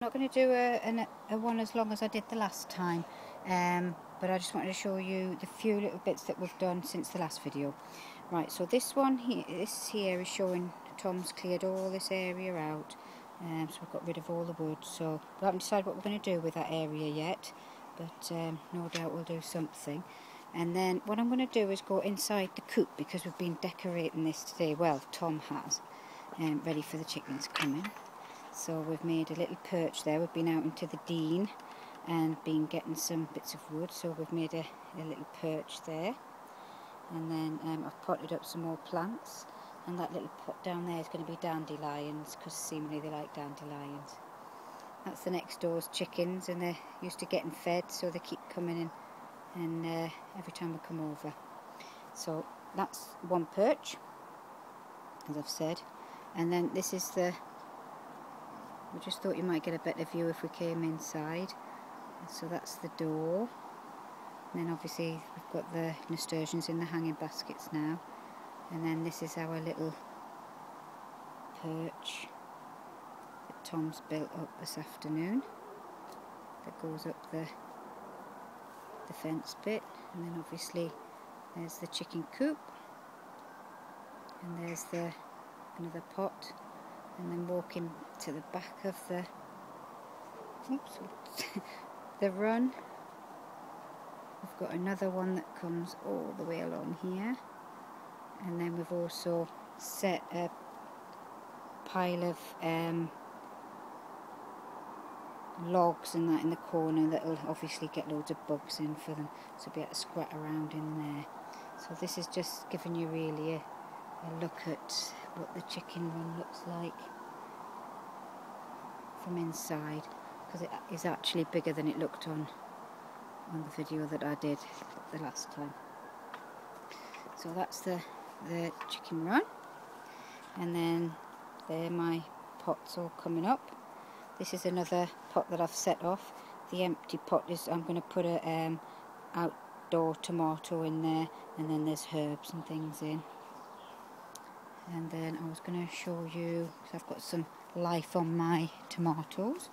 I'm not going to do a one as long as I did the last time, but I just wanted to show you the few little bits that we've done since the last video. Right, so this here is showing Tom's cleared all this area out, so we've got rid of all the wood. So we haven't decided what we're going to do with that area yet, but no doubt we'll do something. And then what I'm going to do is go inside the coop, because we've been decorating this today. Well, Tom has, ready for the chickens coming. So we've made a little perch there. We've been out into the Dean and been getting some bits of wood, so we've made a little perch there. And then I've potted up some more plants, and that little pot down there is going to be dandelions, because seemingly they like dandelions. That's the next door's chickens, and they're used to getting fed, so they keep coming in, and every time we come over. So that's one perch, as I've said. And then this is we just thought you might get a better view if we came inside. So that's the door. And then obviously we've got the nasturtiums in the hanging baskets now. And then this is our little perch that Tom's built up this afternoon. That goes up the fence bit. And then obviously there's the chicken coop. And there's another pot. And then walking to the back of the run, we've got another one that comes all the way along here, and then we've also set a pile of logs and that in the corner that will obviously get loads of bugs in for them, so be able to squat around in there. So this is just giving you really a look at what the chicken run looks like from inside, because it is actually bigger than it looked on the video that I did the last time. So that's the chicken run, and then there my pots all coming up. This is another pot that I've set off. The empty pot is, I'm going to put a outdoor tomato in there, and then there's herbs and things in. And then I was going to show you, because I've got some life on my tomatoes,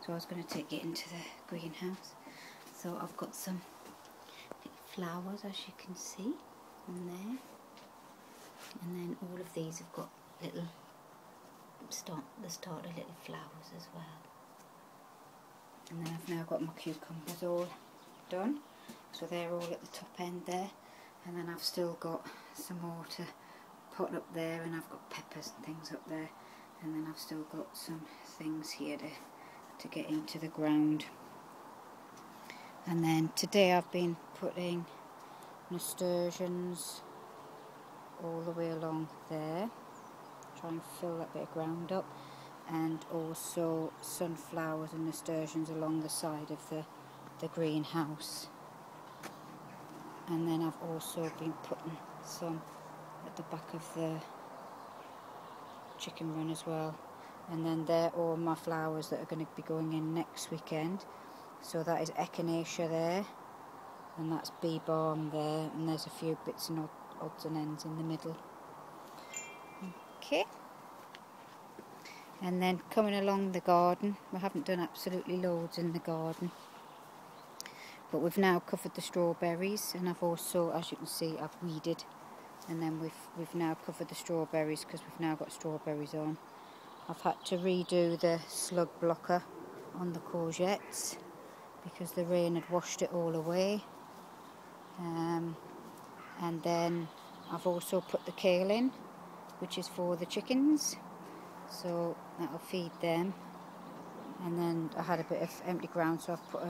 so I was going to take it into the greenhouse. So I've got some flowers, as you can see, in there, and then all of these have got little the start of little flowers as well. And then I've now got my cucumbers all done, so they're all at the top end there, and then I've still got some more to pot up there, and I've got peppers and things up there, and then I've still got some things here to get into the ground. And then today I've been putting nasturtiums all the way along there, try and fill that bit of ground up, and also sunflowers and nasturtiums along the side of the greenhouse. And then I've also been putting some at the back of the chicken run as well. And then they're all my flowers that are going to be going in next weekend. So that is echinacea there, and that's bee balm there, and there's a few bits and odds and ends in the middle. Okay. And then coming along the garden, we haven't done absolutely loads in the garden, but we've now covered the strawberries, and I've also, as you can see, I've weeded. And then we've now covered the strawberries, because we've now got strawberries on. I've had to redo the slug blocker on the courgettes, because the rain had washed it all away. And then I've also put the kale in, which is for the chickens, so that'll feed them. And then I had a bit of empty ground, so I've put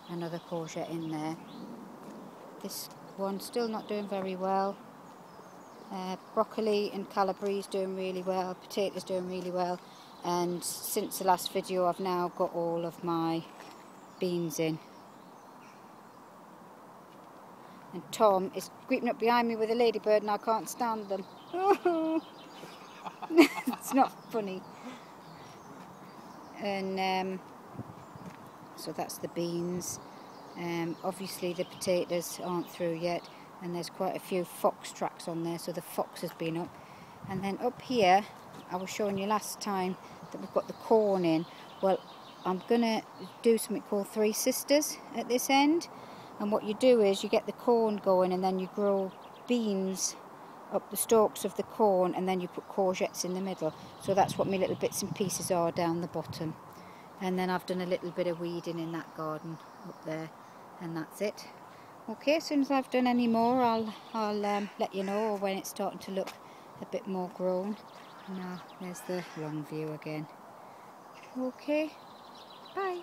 another courgette in there. This one's still not doing very well. Broccoli and calabrese doing really well, potatoes doing really well, and since the last video I've now got all of my beans in. And Tom is creeping up behind me with a ladybird, and I can't stand them. It's not funny. And so that's the beans. Obviously the potatoes aren't through yet, and there's quite a few fox tracks on there, so the fox has been up. And then up here, I was showing you last time that we've got the corn in. Well, I'm gonna do something called Three Sisters at this end, and what you do is you get the corn going and then you grow beans up the stalks of the corn, and then you put courgettes in the middle. So that's what my little bits and pieces are down the bottom. And then I've done a little bit of weeding in that garden up there, and that's it. Okay, as soon as I've done any more, I'll let you know, or when it's starting to look a bit more grown. Now there's the long view again. Okay, bye.